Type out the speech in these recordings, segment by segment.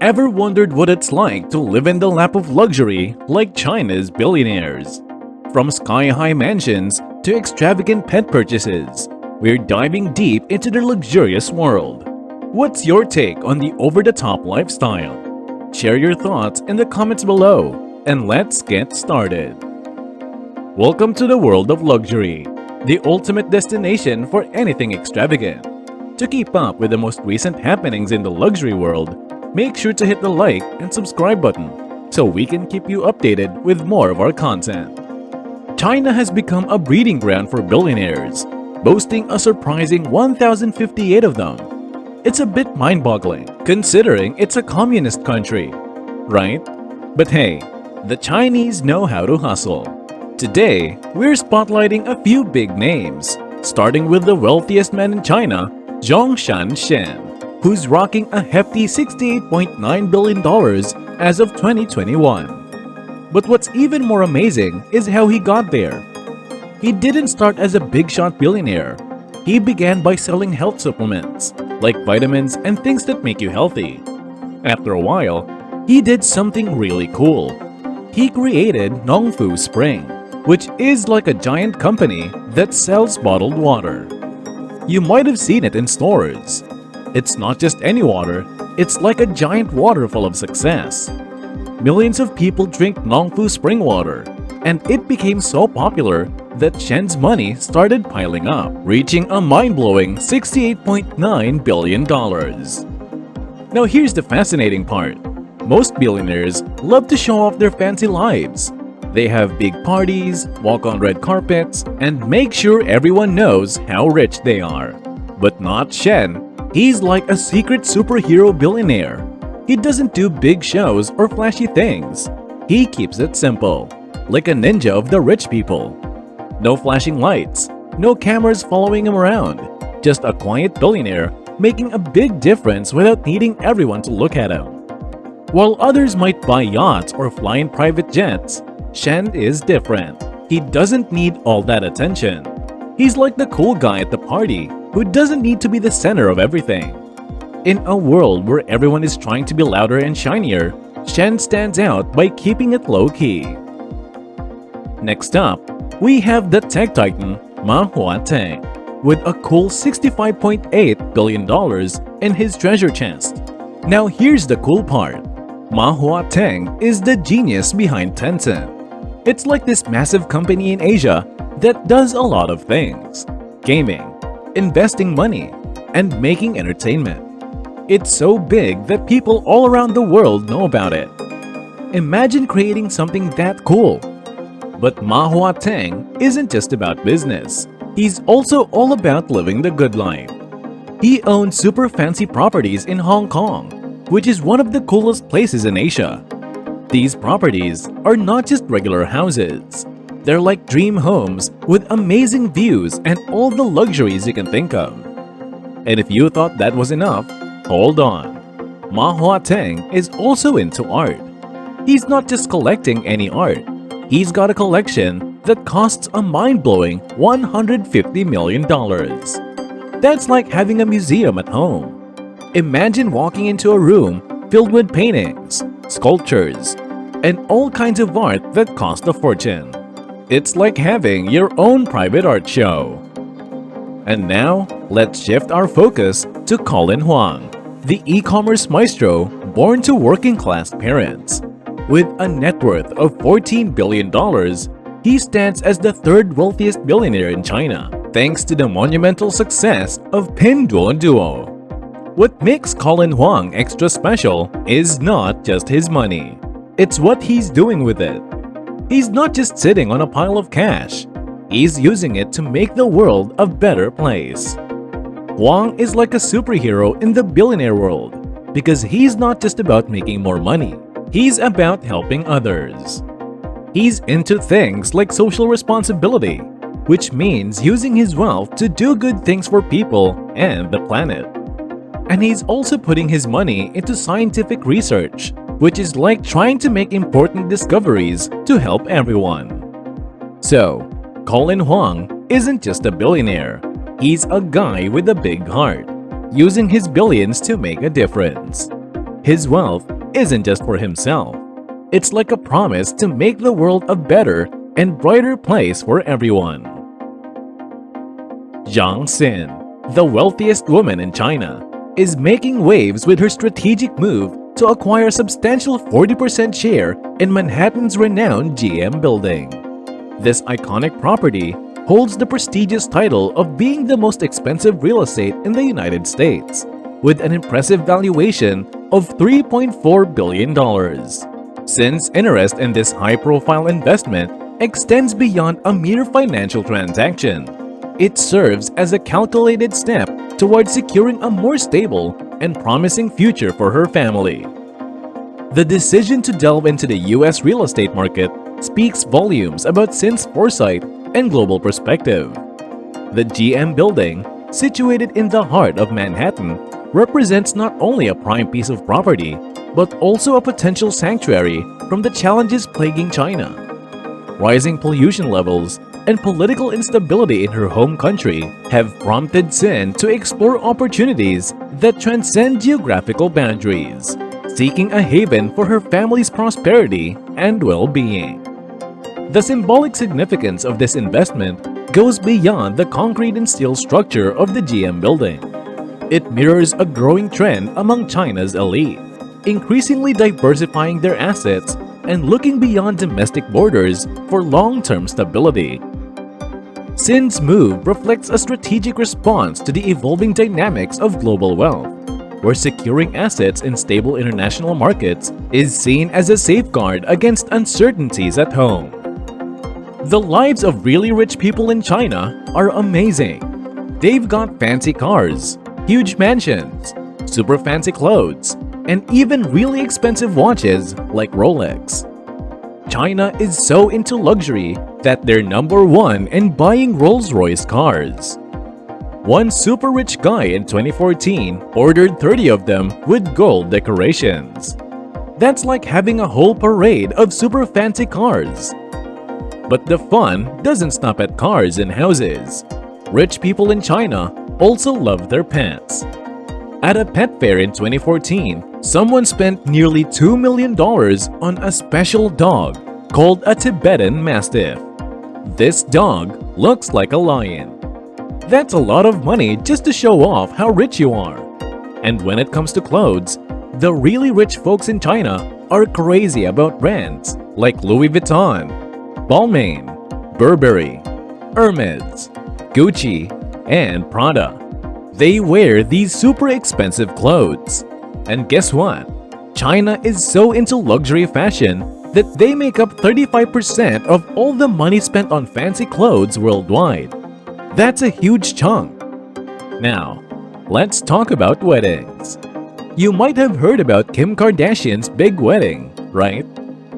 Ever wondered what it's like to live in the lap of luxury like China's billionaires? From sky-high mansions to extravagant pet purchases, we're diving deep into their luxurious world. What's your take on the over-the-top lifestyle? Share your thoughts in the comments below, and let's get started. Welcome to the world of luxury, the ultimate destination for anything extravagant. To keep up with the most recent happenings in the luxury world, make sure to hit the like and subscribe button so we can keep you updated with more of our content. China has become a breeding ground for billionaires, boasting a surprising 1,058 of them. It's a bit mind-boggling, considering it's a communist country, right? But hey, the Chinese know how to hustle. Today, we're spotlighting a few big names, starting with the wealthiest man in China, Zhongshan Shen, who's rocking a hefty $68.9 billion as of 2021. But what's even more amazing is how he got there. He didn't start as a big-shot billionaire. He began by selling health supplements, like vitamins and things that make you healthy. After a while, he did something really cool. He created Nongfu Spring, which is like a giant company that sells bottled water. You might have seen it in stores. It's not just any water, it's like a giant waterfall of success. Millions of people drink Nongfu spring water, and it became so popular that Shen's money started piling up, reaching a mind-blowing $68.9 billion. Now here's the fascinating part. Most billionaires love to show off their fancy lives. They have big parties, walk on red carpets, and make sure everyone knows how rich they are. But not Shen. He's like a secret superhero billionaire. He doesn't do big shows or flashy things. He keeps it simple, like a ninja of the rich people. No flashing lights, no cameras following him around. Just a quiet billionaire making a big difference without needing everyone to look at him. While others might buy yachts or fly in private jets, Shen is different. He doesn't need all that attention. He's like the cool guy at the party who doesn't need to be the center of everything. In a world where everyone is trying to be louder and shinier, Shen stands out by keeping it low-key. Next up, we have the tech titan Ma Huateng, with a cool $65.8 billion in his treasure chest. Now here's the cool part. Ma Huateng is the genius behind Tencent. It's like this massive company in Asia that does a lot of things: gaming, investing money, and making entertainment. It's so big that people all around the world know about it. Imagine creating something that cool. But Ma Huateng isn't just about business. He's also all about living the good life. He owns super fancy properties in Hong Kong, which is one of the coolest places in Asia. These properties are not just regular houses. They're like dream homes with amazing views and all the luxuries you can think of. And if you thought that was enough, hold on. Ma Huateng is also into art. He's not just collecting any art. He's got a collection that costs a mind-blowing $150 million. That's like having a museum at home. Imagine walking into a room filled with paintings, sculptures, and all kinds of art that cost a fortune. It's like having your own private art show. And now, let's shift our focus to Colin Huang, the e-commerce maestro born to working-class parents. With a net worth of $14 billion, he stands as the third wealthiest billionaire in China, thanks to the monumental success of Pinduoduo. What makes Colin Huang extra special is not just his money. It's what he's doing with it. He's not just sitting on a pile of cash. He's using it to make the world a better place. Huang is like a superhero in the billionaire world because he's not just about making more money. He's about helping others. He's into things like social responsibility, which means using his wealth to do good things for people and the planet. And he's also putting his money into scientific research, which is like trying to make important discoveries to help everyone. So, Colin Huang isn't just a billionaire. He's a guy with a big heart, using his billions to make a difference. His wealth isn't just for himself. It's like a promise to make the world a better and brighter place for everyone. Jiang Xin, the wealthiest woman in China, is making waves with her strategic move to acquire a substantial 40% share in Manhattan's renowned GM building. This iconic property holds the prestigious title of being the most expensive real estate in the United States, with an impressive valuation of $3.4 billion. Xin's interest in this high-profile investment extends beyond a mere financial transaction. It serves as a calculated step towards securing a more stable and promising future for her family. The decision to delve into the US real estate market speaks volumes about Xin's foresight and global perspective. The GM building, situated in the heart of Manhattan, represents not only a prime piece of property, but also a potential sanctuary from the challenges plaguing China. Rising pollution levels and political instability in her home country have prompted Xin to explore opportunities that transcend geographical boundaries, seeking a haven for her family's prosperity and well-being. The symbolic significance of this investment goes beyond the concrete and steel structure of the GM building. It mirrors a growing trend among China's elite, increasingly diversifying their assets and looking beyond domestic borders for long-term stability. Xin's move reflects a strategic response to the evolving dynamics of global wealth, where securing assets in stable international markets is seen as a safeguard against uncertainties at home. The lives of really rich people in China are amazing. They've got fancy cars, huge mansions, super fancy clothes, and even really expensive watches like Rolex. China is so into luxury that they're number one in buying Rolls-Royce cars. One super rich guy in 2014 ordered 30 of them with gold decorations. That's like having a whole parade of super fancy cars. But the fun doesn't stop at cars and houses. Rich people in China also love their pets. At a pet fair in 2014, someone spent nearly $2 million on a special dog called a Tibetan Mastiff. This dog looks like a lion. That's a lot of money just to show off how rich you are. And when it comes to clothes, the really rich folks in China are crazy about brands like Louis Vuitton, Balmain, Burberry, Hermes, Gucci, and Prada. They wear these super expensive clothes. And guess what? China is so into luxury fashion that they make up 35% of all the money spent on fancy clothes worldwide. That's a huge chunk. Now, let's talk about weddings. You might have heard about Kim Kardashian's big wedding, right?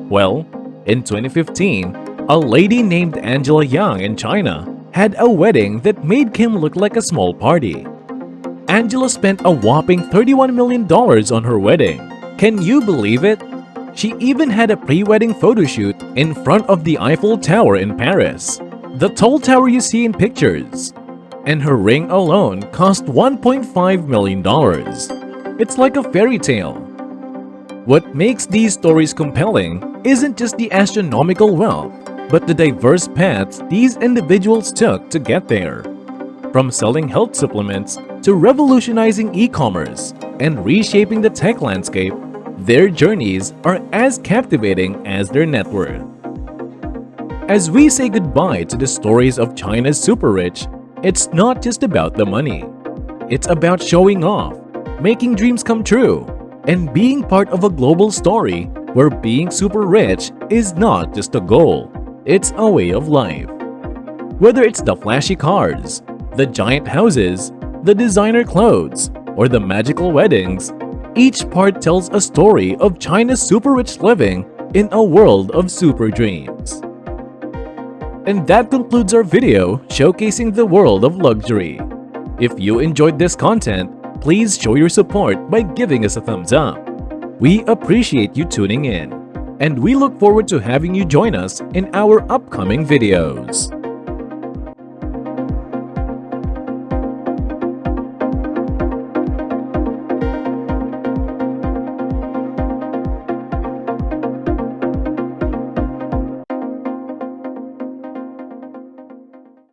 Well, in 2015, a lady named Angela Yang in China had a wedding that made Kim look like a small party. Angela spent a whopping $31 million on her wedding. Can you believe it? She even had a pre-wedding photo shoot in front of the Eiffel Tower in Paris, the tall tower you see in pictures. And her ring alone cost $1.5 million. It's like a fairy tale. What makes these stories compelling isn't just the astronomical wealth, but the diverse paths these individuals took to get there. From selling health supplements to revolutionizing e-commerce and reshaping the tech landscape, their journeys are as captivating as their net worth. As we say goodbye to the stories of China's super rich, it's not just about the money. It's about showing off, making dreams come true, and being part of a global story where being super rich is not just a goal, it's a way of life. Whether it's the flashy cars, the giant houses, the designer clothes, or the magical weddings, each part tells a story of China's super rich living in a world of super dreams. And that concludes our video showcasing the world of luxury. If you enjoyed this content, please show your support by giving us a thumbs up. We appreciate you tuning in, and we look forward to having you join us in our upcoming videos.